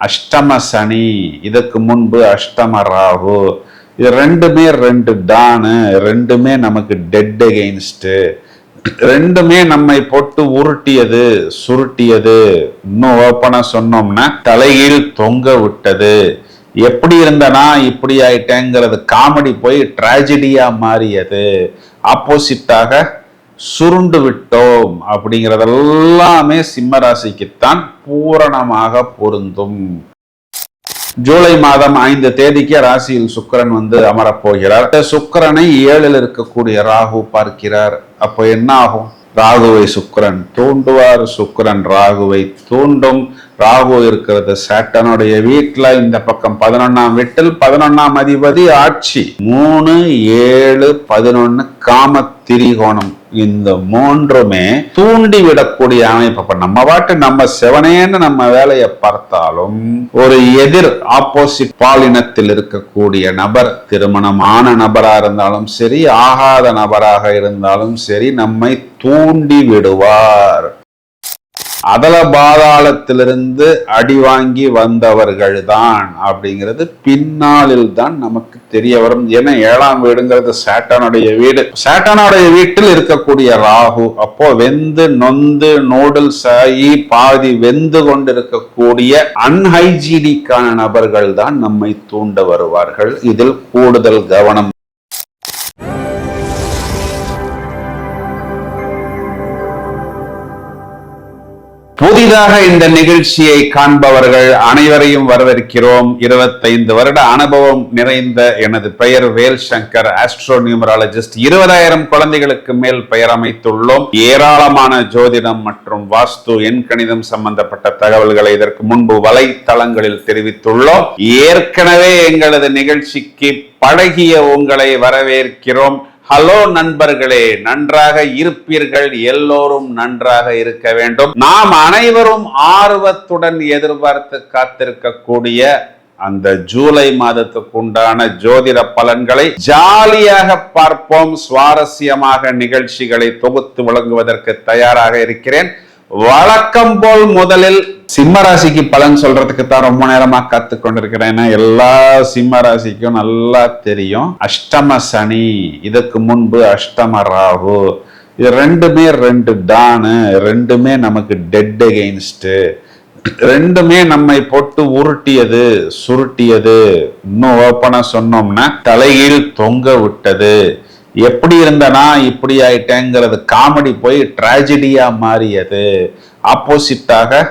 அஷ்டம சனி, இதுக்கு முன்பு அஷ்டம ராகு. இது ரெண்டுமே ரெண்டு டானு, ரெண்டுமே நமக்கு டெட் அகெயின்ஸ்ட், ரெண்டுமே நம்மை போட்டு உருட்டியது சுருட்டியது. இன்னும் ஓப்பனா சொன்னோம்னா தலையில் தொங்க விட்டது. எப்படி இருந்தனா இப்படி ஆயிட்டேங்கிறது காமெடி போய் டிராஜடியா மாறியது. ஆப்போசிட்டாக சுருண்டு விட்டோம் அப்படிங்கிறதெல்லாமே சிம்ம ராசிக்குத்தான் பூரணமாக பொருந்தும். ஜூலை மாதம் 5 தேதிக்கு ராசியில் சுக்கிரன் வந்து அமரப்போகிறார். சுக்கிரனை 7ல் இருக்கக்கூடிய ராகு பார்க்கிறார். அப்போ என்ன ஆகும்? ராகுவை சுக்கிரன் தூண்டுவார், சுக்கிரன் ராகுவை தூண்டும். ராகு இருக்கிறது சாட்டனுடைய வீட்டுல, இந்த பக்கம் 11ஆம் வீட்டில் 11ஆம் அதிபதி ஆட்சி. 3, 7, 11 காம திரிகோணம். இந்த மூன்றுமே தூண்டி விடக்கூடிய அமைப்பு. அப்ப நம்ம பாட்டு நம்ம செவனேன்னு நம்ம வேலையை பார்த்தாலும் ஒரு எதிர் ஆப்போசிட் பாலினத்தில் இருக்கக்கூடிய நபர், திருமணம் ஆன நபரா இருந்தாலும் சரி, ஆகாத நபராக இருந்தாலும் சரி, நம்மை தூண்டி விடுவார். அதல பாதாளத்திலிருந்து அடி வாங்கி வந்தவர்கள் தான் அப்படிங்கிறது பின்னாளில் தான் நமக்கு தெரிய வரும். ஏன்னா 7ஆம் வீடுங்கிறது சாட்டனுடைய வீடு. சாட்டனுடைய வீட்டில் இருக்கக்கூடிய ராகு. அப்போ வெந்து நொந்து நூடுல்ஸ் ஆகி பாதி வெந்து கொண்டிருக்கக்கூடிய அன்ஹைஜீனிக்கான நபர்கள் தான் நம்மை தூண்ட வருவார்கள். இதில் கூடுதல் கவனம். புதிதாக இந்த நிகழ்ச்சியை காண்பவர்கள் அனைவரையும் வரவேற்கிறோம். 25 வருட அனுபவம் நிறைந்த எனது பெயர் வேல் சங்கர், ஆஸ்ட்ரோ நியூமராலஜிஸ்ட். 20,000 குழந்தைகளுக்கு மேல் பெயர் அமைத்துள்ளோம். ஏராளமான ஜோதிடம் மற்றும் வாஸ்து எண் கணிதம் சம்பந்தப்பட்ட தகவல்களை இதற்கு முன்பு வலைத்தளங்களில் தெரிவித்துள்ளோம். ஏற்கனவே எங்களது நிகழ்ச்சிக்கு பழகிய உங்களை வரவேற்கிறோம். ஹலோ நண்பர்களே, நன்றாக இருப்பீர்கள். எல்லோரும் நன்றாக இருக்க வேண்டும். நாம் அனைவரும் ஆர்வத்துடன் எதிர்பார்த்து காத்திருக்கக்கூடிய அந்த ஜூலை மாதத்துக்கு உண்டான ஜோதிட பலன்களை ஜாலியாக பார்ப்போம். சுவாரஸ்யமாக நிகழ்ச்சிகளை தொகுத்து வழங்குவதற்கு தயாராக இருக்கிறேன். வழக்கம் போல் முதலில் சிம்ம ராசிக்கு பலன் சொல்றதுக்கு தான் ரொம்ப நேரமா காத்து கொண்டிருக்கிறேன். எல்லா சிம்ம ராசிக்கும் நல்லா தெரியும் அஷ்டம சனி, இதுக்கு முன்பு அஷ்டம ராகு. இது ரெண்டுமே ரெண்டு டானு, ரெண்டுமே நமக்கு டெட் அகெயின்ஸ்ட், ரெண்டுமே நம்மை போட்டு உருட்டியது சுருட்டியது. இன்னும் ஓப்பனா சொன்னோம்னா தலையில் தொங்க விட்டது. எப்படி இருந்தனா இப்படி ஆயிட்டேங்கிறது காமெடி போய் டிராஜடியா மாறியது. ஆப்போசிட்டாக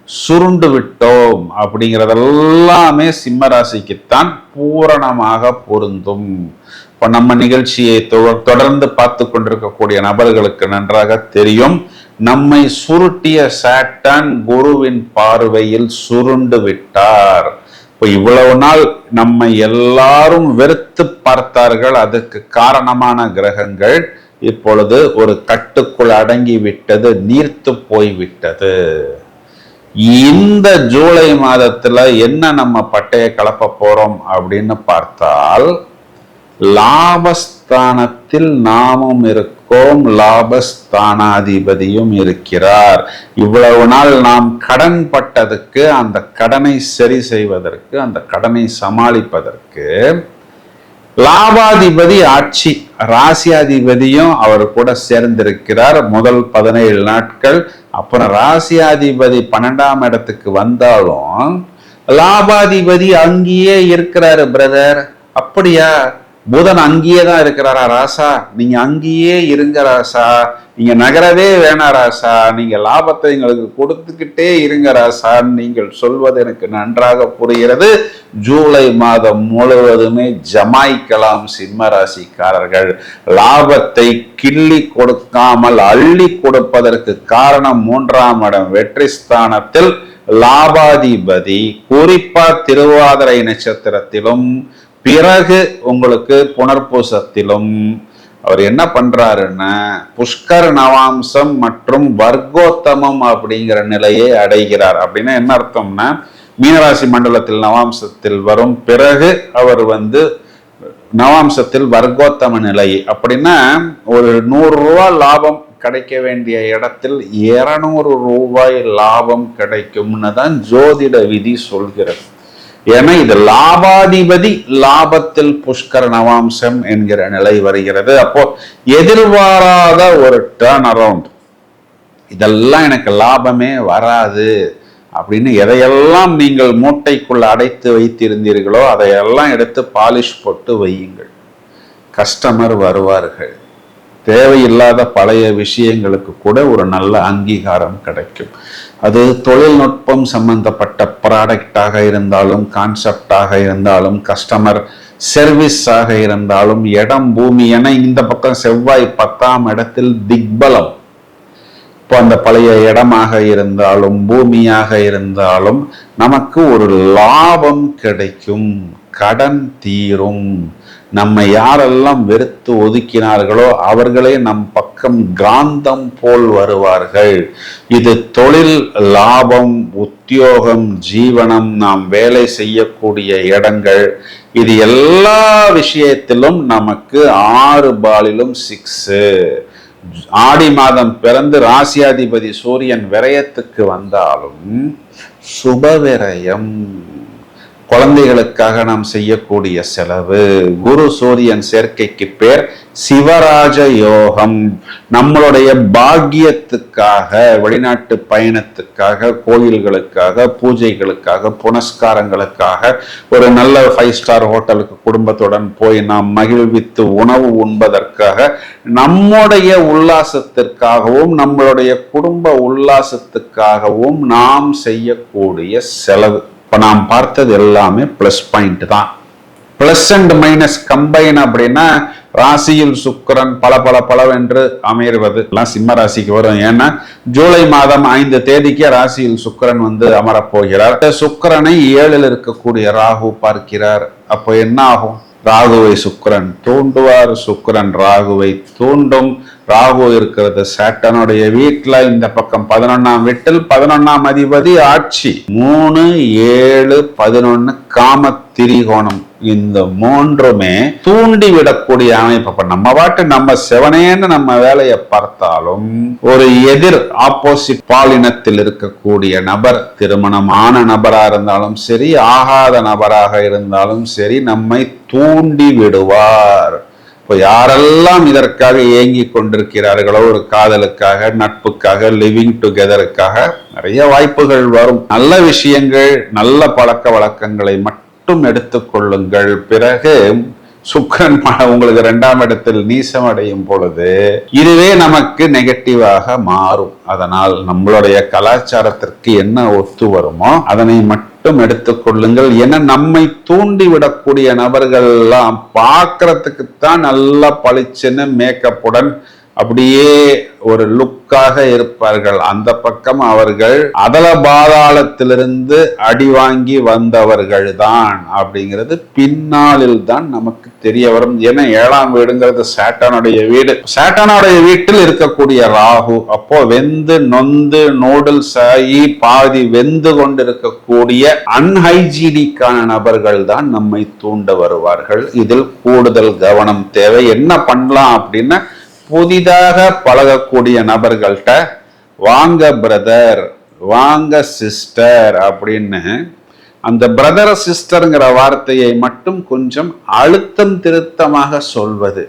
சுருண்டு விட்டோம் அப்படிங்கிறதெல்லாமே சிம்ம ராசிக்குத்தான் பூரணமாக பொருந்தும். இப்ப நம்ம நிகழ்ச்சியை தொடர்ந்து பார்த்து கொண்டிருக்கக்கூடிய நபர்களுக்கு நன்றாக தெரியும், நம்மை சுருட்டிய சாட்டன் குருவின் பார்வையில் சுருண்டு விட்டார். இப்போ இவ்வளவு நாள் நம்ம எல்லாரும் வெறுத்து பார்த்தார்கள். அதுக்கு காரணமான கிரகங்கள் இப்பொழுது ஒரு கட்டுக்குள் அடங்கி விட்டது, நீர்த்து போய்விட்டது. இந்த ஜூலை மாதத்துல என்ன நம்ம பட்டைய கலப்ப போறோம் அப்படின்னு பார்த்தால், லாபஸ்தானத்தில் நாமும் இருக்கோம், லாபஸ்தானாதிபதியும் இருக்கிறார். இவ்வளவு நாள் நாம் கடன் பட்டதுக்கு, அந்த கடனை சரி செய்வதற்கு, அந்த கடனை சமாளிப்பதற்கு லாபாதிபதி ஆட்சி, ராசியாதிபதியும் அவர் கூட சேர்ந்திருக்கிறார் முதல் 17 நாட்கள். அப்புறம் ராசியாதிபதி 12ஆம் இடத்துக்கு வந்தாலும் லாபாதிபதி அங்கேயே இருக்கிறாரு. பிரதர், அப்படியா? புதன் அங்கேயே தான் இருக்கிறாரா? ராசா, நீங்க அங்கேயே இருங்க ராசா, நீங்க நகரவே வேணா ராசா, நீங்க லாபத்தை எங்களுக்கு கொடுத்துக்கிட்டே இருங்க ராசா. நீங்கள் சொல்வது எனக்கு நன்றாக புரிகிறது. ஜூலை மாதம் முழுவதுமே ஜமாய்க்கலாம் சிம்ம ராசிக்காரர்கள். லாபத்தை கிள்ளி கொடுக்காமல் அள்ளி கொடுப்பதற்கு காரணம் 3ஆம் இடம் வெற்றி ஸ்தானத்தில் லாபாதிபதி, குறிப்பா திருவாதிரை நட்சத்திரத்திலும் பிறகு உங்களுக்கு புனர்பூசத்திலும் அவர் என்ன பண்றாருன்னா புஷ்கர் நவாம்சம் மற்றும் வர்க்கோத்தமம் அப்படிங்கிற நிலையை அடைகிறார். அப்படின்னா என்ன அர்த்தம்னா, மீனராசி மண்டலத்தில் நவாம்சத்தில் வரும், பிறகு அவர் வந்து நவாம்சத்தில் வர்க்கோத்தம நிலை. அப்படின்னா ஒரு 100 ரூபாய் லாபம் கிடைக்க வேண்டிய இடத்தில் 200 ரூபாய் லாபம் கிடைக்கும்னு தான் ஜோதிட விதி சொல்கிறது. ஏன்னா இது லாபாதிபதி லாபத்தில் புஷ்கர நவாம்சம் என்கிற நிலை வருகிறது. அப்போ எதிர்பாராத ஒரு டர்ன் அரவுண்ட், இதெல்லாம் எனக்கு லாபமே வராது அப்படின்னு எதையெல்லாம் நீங்கள் மூட்டைக்குள்ள அடைத்து வைத்திருந்தீர்களோ அதையெல்லாம் எடுத்து பாலிஷ் போட்டு வையுங்கள். கஸ்டமர் வருவார்கள். தேவையில்லாத பழைய விஷயங்களுக்கு கூட ஒரு நல்ல அங்கீகாரம் கிடைக்கும். அது தொழில்நுட்பம் சம்பந்தப்பட்ட ப்ராடக்டாக இருந்தாலும், கான்செப்டாக இருந்தாலும், கஸ்டமர் சர்வீஸாக இருந்தாலும், இடம் பூமி என இந்த பக்கம் செவ்வாய் 10ஆம் இடத்தில் திக்பலம். இப்போ அந்த பழைய இடமாக இருந்தாலும் பூமியாக இருந்தாலும் நமக்கு ஒரு லாபம் கிடைக்கும், கடன் தீரும். நம்மை யாரெல்லாம் வெறுத்து ஒதுக்கினார்களோ அவர்களே நம் பக்கம் காந்தம் போல் வருவார்கள். இது தொழில், லாபம், உத்தியோகம், ஜீவனம், நாம் வேலை செய்யக்கூடிய இடங்கள், இது எல்லா விஷயத்திலும் நமக்கு 6 பாலிலும் 6. ஆடி மாதம் பிறந்து ராசியாதிபதி சூரியன் விரயத்துக்கு வந்தாலும் சுப விரயம். குழந்தைகளுக்காக நாம் செய்யக்கூடிய செலவு, குரு சூரியன் சேர்க்கைக்கு பேர் சிவராஜ யோகம். நம்மளுடைய பாக்கியத்துக்காக, வெளிநாட்டு பயணத்துக்காக, கோயில்களுக்காக, பூஜைகளுக்காக, புனஸ்காரங்களுக்காக, ஒரு நல்ல 5 ஸ்டார் ஹோட்டலுக்கு குடும்பத்துடன் போய் நாம் மகிழ்வித்து உணவு உண்பதற்காக, நம்முடைய உல்லாசத்திற்காகவும் நம்மளுடைய குடும்ப உல்லாசத்துக்காகவும் நாம் செய்யக்கூடிய செலவு. இப்போ நாம் பார்த்தது எல்லாமே பிளஸ் பாயிண்ட் தான். பிளஸ் அண்ட் மைனஸ் கம்பைன் அப்படின்னா ராசியில் சுக்கிரன் பலவென்று அமைவது எல்லாம் சிம்ம ராசிக்கு வரும். ஏன்னா ஜூலை மாதம் 5 தேதிக்கு ராசியில் சுக்கிரன் அமரப்போகிறார். சுக்கிரனை 7ல் இருக்கக்கூடிய ராகு பார்க்கிறார். அப்போ என்ன ஆகும்? ராகுவை சுக்கிரன் தூண்டுவார், சுக்கிரன் ராகுவை தூண்டும். ராகு இருக்கிறது சாட்டனுடைய வீட்டுல, இந்த பக்கம் 11ஆம் வீட்டில் 11ஆம் அதிபதி ஆட்சி. 3, 7, 11 காம திரிகோணம். இந்த 3மே தூண்டி விடக்கூடிய அமைப்பு. அப்ப நம்ம பாட்டு நம்ம செவனேன்னு நம்ம வேலையை பார்த்தாலும் ஒரு எதிர் ஆப்போசிட் பாலினத்தில் இருக்கக்கூடிய நபர், திருமணம் ஆன நபரா இருந்தாலும் சரி, ஆகாத நபராக இருந்தாலும் சரி, நம்மை தூண்டி விடுவார். இப்போ யாரெல்லாம் இதற்காக ஏங்கி கொண்டிருக்கிறார்களோ, ஒரு காதலுக்காக, நட்புக்காக, லிவிங் டுகெதருக்காக நிறைய வாய்ப்புகள் வரும். நல்ல விஷயங்கள், நல்ல பழக்க வழக்கங்களை மட்டும் எடுத்துக்கொள்ளுங்கள். பிறகு சுக்கிரன் உங்களுக்கு 2ஆம் இடத்தில் நீசம் அடையும் பொழுது இதுவே நமக்கு நெகட்டிவாக மாறும். அதனால் நம்மளுடைய கலாச்சாரத்திற்கு என்ன ஒத்து வருமோ அதனை மட்டும் எடுத்துக்கொள்ளுங்கள். ஏன்னா நம்மை தூண்டி விடக்கூடிய நபர்கள் எல்லாம் பார்க்கறதுக்குத்தான் நல்லா பளிச்சுன்னு மேக்கப்புடன் அப்படியே ஒரு லுக்காக இருப்பார்கள். அந்த பக்கம் அவர்கள் அதல பாதாளத்திலிருந்து அடி வாங்கி வந்தவர்கள் தான் அப்படிங்கிறது பின்னாளில் தான் நமக்கு தெரிய வரும். ஏன்னா 7ஆம் வீடுங்கிறது சாட்டனுடைய வீடு. சாட்டனுடைய வீட்டில் இருக்கக்கூடிய ராகு. அப்போ வெந்து நொந்து நூடுல்ஸ் ஆகி பாதி வெந்து கொண்டிருக்கக்கூடிய அன்ஹைஜீனிக்கான நபர்கள் தான் நம்மை தூண்ட வருவார்கள். இதில் கூடுதல் கவனம் தேவை. என்ன பண்ணலாம் அப்படின்னா, புதிதாக பழகக்கூடிய நபர்கள்ட்ட வாங்க பிரதர், வாங்க சிஸ்டர் அப்படின்னு அந்த பிரதர் சிஸ்டர்ங்கிற வார்த்தையை மட்டும் கொஞ்சம் அழுத்தம் திருத்தமாக சொல்வது.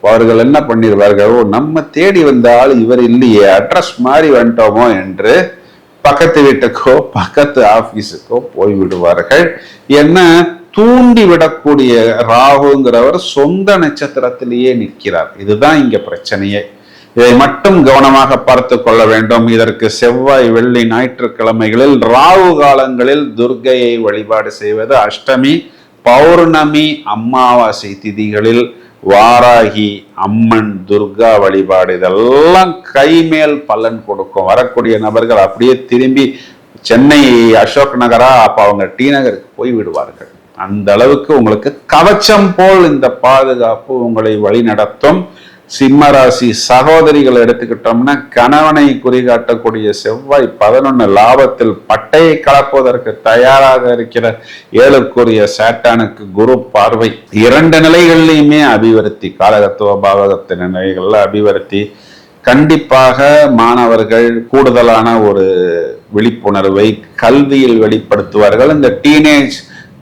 அவர்கள் என்ன பண்ணிடுவார்கள், நம்ம தேடி வந்த ஆள் இவர் இல்லையே, அட்ரஸ் மாதிரி வந்துட்டோமோ என்று பக்கத்து வீட்டுக்கோ பக்கத்து ஆபீஸுக்கோ போய்விடுவார்கள். என்ன தூண்டி விடக்கூடிய ராகுங்கிறவர் சொந்த நட்சத்திரத்திலேயே நிற்கிறார். இதுதான் இங்க பிரச்சனையே. இதை மட்டும் கவனமாக பார்த்து கொள்ள வேண்டும். இதற்கு செவ்வாய், வெள்ளி, ஞாயிற்றுக்கிழமைகளில் ராகு காலங்களில் துர்க்கையை வழிபாடு செய்வது, அஷ்டமி, பௌர்ணமி, அமாவாசை திதிகளில் வாராகி அம்மன், துர்கா வழிபாடு, இதெல்லாம் கைமேல் பலன் கொடுக்கும். வரக்கூடிய நபர்கள் அப்படியே திரும்பி சென்னை அசோக் நகரா, அப்ப அவங்க டி நகருக்கு போய் விடுவார்கள். அந்த அளவுக்கு உங்களுக்கு கவச்சம் போல் இந்த பாதுகாப்பு உங்களை வழி நடத்தும். சிம்மராசி சகோதரிகள் எடுத்துக்கிட்டோம்னா, கணவனை குறிகாட்டக்கூடிய செவ்வாய் 11 லாபத்தில் பட்டையை கலப்பதற்கு தயாராக இருக்கிற 7க்குரிய சாட்டானுக்கு குரு பார்வை. 2 நிலைகள்லையுமே அபிவிருத்தி, காலகத்துவ பாவகத்தின் நிலைகள்ல அபிவிருத்தி. கண்டிப்பாக மாணவர்கள் கூடுதலான ஒரு விழிப்புணர்வை கல்வியில் வெளிப்படுத்துவார்கள். இந்த டீனேஜ்,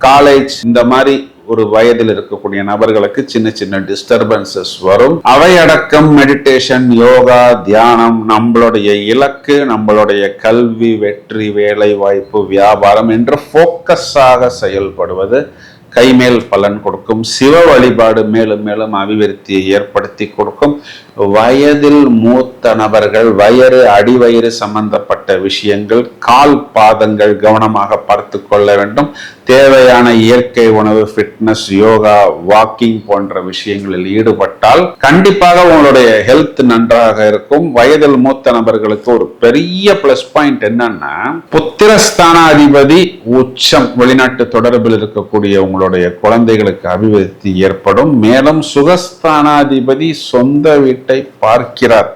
காலேஜ் இந்த மாதிரி ஒரு வயதில் இருக்கக்கூடிய நபர்களுக்கு சின்ன சின்ன டிஸ்டர்பன்சஸ் வரும். அவையடக்கம், மெடிடேஷன், யோகா, தியானம், நம்மளுடைய இலக்கு, நம்மளுடைய கல்வி, வெற்றி, வேலை வாய்ப்பு, வியாபாரம் என்று போக்கஸாக செயல்படுவது கைமேல் பலன் கொடுக்கும். சிவ வழிபாடு மேலும் மேலும் அபிவிருத்தியை ஏற்படுத்தி கொடுக்கும். வயதில் மூத்த நபர்கள் வயிறு, அடிவயிறு சம்பந்தப்பட்ட விஷயங்கள், கால் பாதங்கள் கவனமாக பார்த்து கொள்ள வேண்டும். தேவையான இயற்கை உணவு, ஃபிட்னஸ், யோகா, வாக்கிங் போன்ற விஷயங்களில் ஈடுபட்டால் கண்டிப்பாக உங்களுடைய ஹெல்த் நன்றாக இருக்கும். வயதில் மூத்த நபர்களுக்கு ஒரு பெரிய பிளஸ் பாயிண்ட் என்னன்னா, புத்திரஸ்தானாதிபதி உச்சம், வெளிநாட்டு தொடர்பில் இருக்கக்கூடிய உங்களுடைய குழந்தைகளுக்கு அபிவிருத்தி ஏற்படும். மேலும் சுகஸ்தானாதிபதி சொந்த வீட்டை பார்க்கிறார்.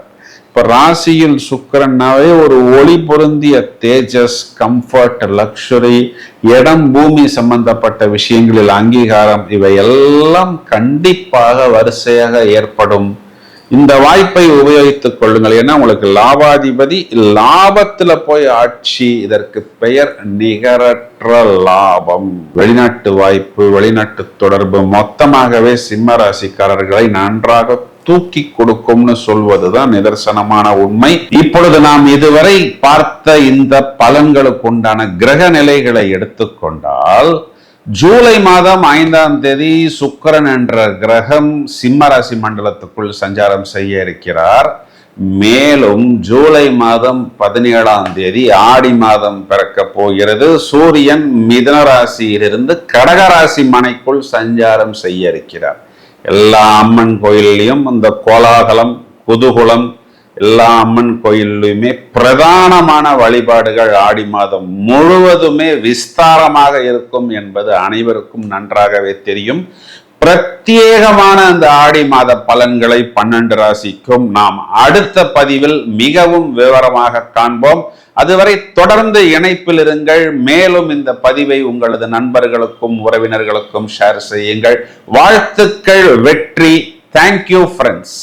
இப்ப ராசியில் சுக்கிரனாவே ஒரு ஒளி பொருந்திய தேஜஸ், கம்ஃபர்ட், லக்ஸுரி, இடம், பூமி சம்பந்தப்பட்ட விஷயங்களில் அங்கீகாரம், இவை எல்லாம் கண்டிப்பாக வரிசையாக ஏற்படும். இந்த வாய்ப்பை உபயோகித்துக் கொள்ளுங்கள். ஏன்னா உங்களுக்கு லாபாதிபதி லாபத்துல போய் ஆட்சி, இதற்கு பெயர் நிகரற்ற லாபம். வெளிநாட்டு வாய்ப்பு, வெளிநாட்டு தொடர்பு மொத்தமாகவே சிம்ம ராசிக்காரர்களை நன்றாக தூக்கி கொடுக்கும்னு சொல்வதுதான் நிதர்சனமான உண்மை. இப்பொழுது நாம் இதுவரை பார்த்த இந்த பலன்களுக்கு உண்டான கிரக நிலைகளை எடுத்துக்கொண்டால், ஜூலை மாதம் 5ஆம் தேதி சுக்கிரன் என்ற கிரகம் சிம்ம ராசி மண்டலத்துக்குள் சஞ்சாரம் செய்ய இருக்கிறார். மேலும் ஜூலை மாதம் 17ஆம் தேதி ஆடி மாதம் பிறக்க போகிறது. சூரியன் மிதுன ராசியிலிருந்து கடகராசி மனைக்குள் சஞ்சாரம் செய்ய இருக்கிறார். எல்லா அம்மன் கோயில்லையும் இந்த கோலாகலம், குதூகலம், எல்லா அம்மன் கோயில்லையுமே பிரதானமான வழிபாடுகள் ஆடி மாதம் முழுவதுமே விஸ்தாரமாக இருக்கும் என்பது அனைவருக்கும் நன்றாகவே தெரியும். பிரத்யேகமான அந்த ஆடி மாத பலன்களை 12 ராசிக்கும் நாம் அடுத்த பதிவில் மிகவும் விவரமாக காண்போம். அதுவரை தொடர்ந்து இணைப்பில் இருங்கள். மேலும் இந்த பதிவை உங்களது நண்பர்களுக்கும் உறவினர்களுக்கும் ஷேர் செய்யுங்கள். வாழ்த்துக்கள், வெற்றி. Thank you friends.